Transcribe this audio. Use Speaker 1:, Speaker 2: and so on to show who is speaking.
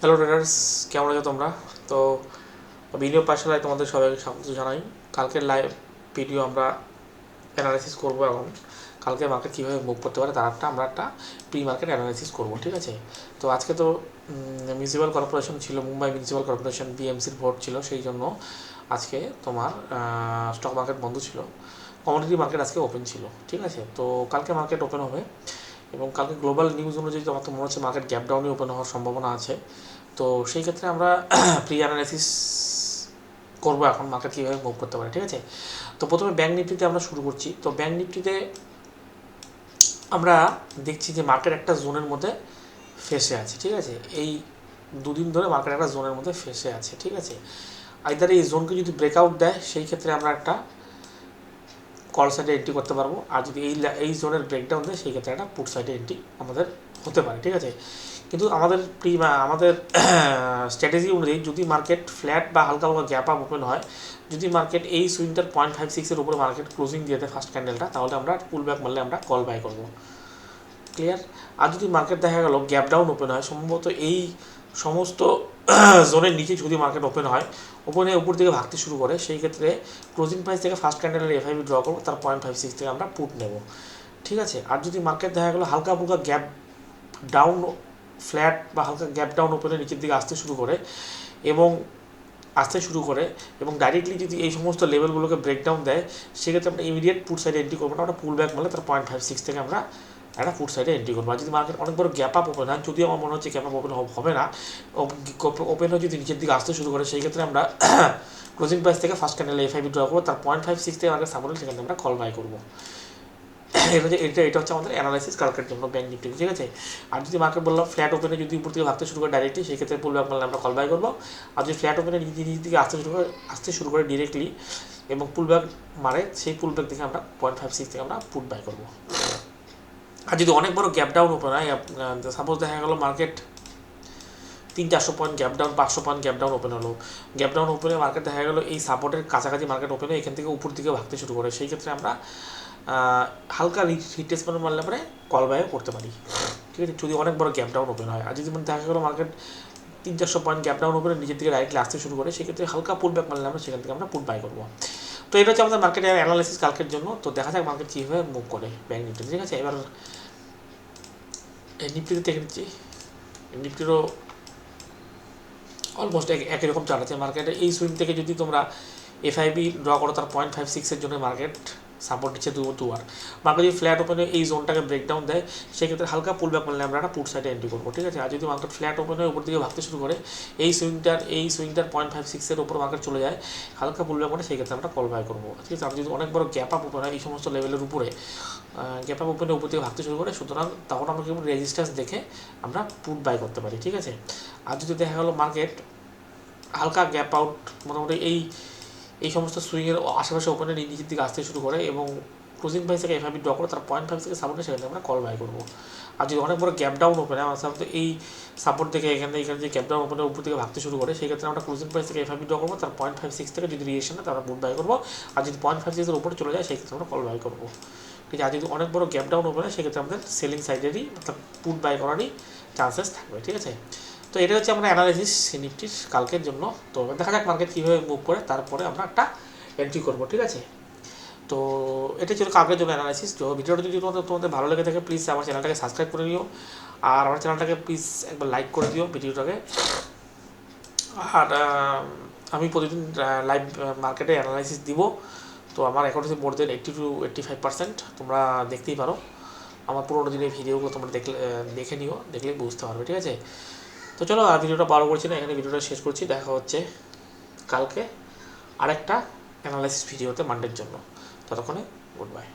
Speaker 1: Hello traders, কেমন আছো তোমরা? তো ভিডিও পাঠশালায় তোমাদের সবাইকে স্বাগত জানাই। কালকের লাইভ ভিডিও আমরা অ্যানালাইসিস করবো। এখন কালকে মার্কেট কীভাবে মুভ করতে পারে তার আমরা একটা প্রি মার্কেট অ্যানালাইসিস করবো, ঠিক আছে? তো আজকে তো মিউনিসিপ্যাল কর্পোরেশন ছিল, মুম্বাই মিউনিসিপ্যাল কর্পোরেশন বিএমসির ভোট ছিল, সেই জন্য আজকে তোমার স্টক মার্কেট বন্ধ ছিল, কমোডিটি মার্কেট আজকে ওপেন ছিল, ঠিক আছে? তো কালকে মার্কেট ওপেন হবে এবং কালকে গ্লোবাল নিউজ অনুযায়ী আমার তো মনে হচ্ছে মার্কেট গ্যাপ ডাউনে ওপেন হওয়ার সম্ভাবনা আছে। তো সেই ক্ষেত্রে আমরা প্রি অ্যানালাইসিস করবো এখন মার্কেট কীভাবে মুভ করতে পারে, ঠিক আছে? তো প্রথমে ব্যাঙ্ক নিফটিতে আমরা শুরু করছি। তো ব্যাঙ্ক নিফটিতে আমরা দেখছি যে মার্কেট একটা জোনের মধ্যে ফেসে আছে, ঠিক আছে? এই দুদিন ধরে মার্কেট একটা জোনের মধ্যে ফেসে আছে, ঠিক আছে? আইদার এই জোনকে যদি ব্রেকআউট দেয় সেই ক্ষেত্রে আমরা একটা কল সাইডে এন্ট্রি করতে পারবো, আর যদি এই জোনের ব্রেকডাউন দেয় সেই ক্ষেত্রে একটা পুট সাইডে এন্ট্রি আমাদের হতে পারে, ঠিক আছে? কিন্তু আমাদের আমাদের স্ট্র্যাটেজি অনুযায়ী যদি মার্কেট ফ্ল্যাট বা হালকা হালকা গ্যাপ আপ ওপেন হয়, যদি মার্কেট এই সুইংটার 0.56-এর উপরে মার্কেট ক্লোজিং দিয়ে দেয় ফার্স্ট ক্যান্ডেলটা, তাহলে আমরা পুল ব্যাক মারলে আমরা কল বাই করবো, ক্লিয়ার? আর যদি মার্কেট দেখা গেল গ্যাপ ডাউন ওপেন হয়, সম্ভবত এই সমস্ত জোনের নিচে যদি মার্কেট ওপেন হয়, ওপেনে উপর দিকে ভাগতে শুরু করে, সেই ক্ষেত্রে ক্লোজিং প্রাইস থেকে ফার্স্ট ক্যান্ডেলের এফআইবি ড্র করবো, তার 0.56 থেকে আমরা পুট নেব, ঠিক আছে? আর যদি মার্কেট দেখা গেলো হালকা ফুলকা গ্যাপ ডাউন ফ্ল্যাট বা হালকা গ্যাপ ডাউন ওপেনে নিচের দিকে আসতে শুরু করে এবং ডাইরেক্টলি যদি এই সমস্ত লেভেলগুলোকে ব্রেকডাউন দেয়, সেক্ষেত্রে আমরা ইমিডিয়েট পুট সাইডে এন্ট্রি করবো না, আমরা পুল ব্যাক মারলে তার 0.56 থেকে আমরা একটা ফুট সাইডে এন্ট্রি করবো। আর যদি মার্কেট অনেক বড় গ্যাপ আপ ওপেন হয়, যদিও আমার মনে হচ্ছে গ্যাপ আপ ওপেন হবে না, ওপেন হয়ে যদি নিচের দিকে আসতে শুরু করে, সেই ক্ষেত্রে আমরা ক্লোজিং প্রাইস থেকে ফার্স্ট ক্যান্ডেলে এফআইবি ড্র করবো, তার 0.56 থেকে মার্কেট সাপোর্ট, সেখানে আমরা কল বাই করবো। এটা হচ্ছে আমাদের অ্যানালাইসিস কালকের জন্য ব্যাঙ্ক নিফটি, ঠিক আছে? আর যদি মার্কেট বললাম ফ্ল্যাট ওপেনে যদি উপর থেকে ভাগতে শুরু করে ডাইরেক্টলি, সেই ক্ষেত্রে পুল ব্যাক মারলে আমরা কল বাই করবো। আর যদি ফ্ল্যাট ওপেনে নিচের দিকে আসতে শুরু করে ডিরেক্টলি এবং পুল ব্যাক মারে, সেই পুল ব্যাক থেকে আমরা 0.56 থেকে আমরা পুট বাই করবো। আর যদি অনেক বড় গ্যাপ ডাউন ওপেন হয়, সাপোজ দেখা গেলো market 300-400 point gap down, 500 point gap down open হলো, গ্যাপ ডাউন ওপেনে মার্কেট দেখা গেলো এই সাপোর্টের কাছাকাছি মার্কেট ওপেনে এখান থেকে উপর দিকে ভাগতে শুরু করে, সেই ক্ষেত্রে আমরা হালকা রিট্রেসমেন্ট মারলে পরে কল বাইও করতে পারি, ঠিক আছে? যদি অনেক বড় গ্যাপ ডাউন ওপেন হয়। আর যদি দেখা গেলো মার্কেট 300-400 পয়েন্ট গ্যাপ ডাউন ওপেনে নিচের দিকে ডাইরেক্টলি আসতে শুরু করে, সেক্ষেত্রে হালকা পুল ব্যাক মারলে আমরা সেখান থেকে আমরা পুট বাই করবো। তো এটা হচ্ছে আমাদের মার্কেটের অ্যানালাইসিস কালকের জন্য। তো দেখা যাক মার্কেট কীভাবে মুভ করে ব্যাঙ্ক নিফটি, ঠিক আছে? এবার নিফটিতে দেখে নিচ্ছি, নিফটিরও অলমোস্ট একই রকম চার্ট আছে মার্কেটে। এই সুইং থেকে যদি তোমরা এফআইবি ড্র করো, তার 0.56-এর জন্য মার্কেট সাপোর্ট দিচ্ছে দুবার। মার্কেট যদি ফ্ল্যাট ওপেনে এই জোনটাকে ব্রেকডাউন দেয়, সেক্ষেত্রে হালকা পুল ব্যাক মারলে আমরা একটা পুট সাইডে এন্ট্রি করবো, ঠিক আছে? আর যদি মার্কেট ফ্ল্যাট ওপেনে উপর দিকে ভাগতে শুরু করে, এই সুইংটার 0.56-এর উপর মার্কেট চলে যায়, হালকা পুল ব্যাক মানে সেই ক্ষেত্রে আমরা কল বাই করবো, ঠিক আছে? আর যদি অনেক বড় গ্যাপ আপ ওপেন হয় এই সমস্ত লেভেলের উপরে, গ্যাপ আপ ওপেনে উপর দিকে ভাগতে শুরু করে, সুতরাং তখন আমরা কেবল রেজিস্ট্যান্স দেখে আমরা পুট বাই করতে পারি, ঠিক আছে? আর যদি দেখা গেলো মার্কেট হালকা গ্যাপ আউট মোটামুটি এই সমস্ত সুইংয়ের আশেপাশে ওপেনে নিচের দিকে আসতে শুরু করে এবং ক্লোজিং প্রাইস থেকে এফআইবি ড্র করে, তার 0.5 থেকে সাপোর্টে সেখানে আমরা কল বাই করবো। আর যদি অনেক বড় গ্যাপ ডাউন ওপেনে আমার সাথে এই সাপোর্ট থেকে এখানে যে গ্যাপ ডাউন ওপেনে উপর থেকে ভাগতে শুরু করে, সেই ক্ষেত্রে আমরা ক্লোজিং প্রাইস থেকে এফআইবি ড্র করবো, তার 0.56 থেকে যদি রিয়েকশন হয় তারা পুট বাই করবো। আর যদি 0.56-এর উপরে চলে যায়, সেই ক্ষেত্রে আমরা কল বাই করবো, ঠিক আছে? আর যদি অনেক বড় গ্যাপ ডাউন ওপেনে, সেক্ষেত্রে আমাদের সেলিং সাইডেরই অর্থাৎ পুট বাই করারই চান্সেস থাকবে, ঠিক আছে? তো এটা হচ্ছে আমরা অ্যানালাইসিস নিফটির কালকের জন্য। তো দেখা যাক মার্কেট কীভাবে মুভ করে, তারপরে আমরা একটা এন্ট্রি করবো, ঠিক আছে? তো এটা ছিল কালকের জন্য অ্যানালাইসিস। তো ভিডিওটা যদি তোমাদের ভালো লেগে থাকে, প্লিজ আমার চ্যানেলটাকে সাবস্ক্রাইব করে নিও, আর আমার চ্যানেলটাকে প্লিজ একবার লাইক করে দিও ভিডিওটাকে। আর আমি প্রতিদিন লাইভ মার্কেটে অ্যানালাইসিস দিব। তো আমার অ্যাকাউন্টে মোর দেন 80-85% তোমরা দেখতেই পারো। আমার পুরোনো দিনের ভিডিওগুলো তোমরা দেখে নিও, দেখলে বুঝতে পারবে, ঠিক আছে? তো চলো, আর ভিডিওটা বড় করছি না, এখানে ভিডিওটা শেষ করছি। দেখা হচ্ছে কালকে আরেকটা অ্যানালাইসিস ভিডিওতে মানডের জন্য। ততক্ষণে গুড বাই।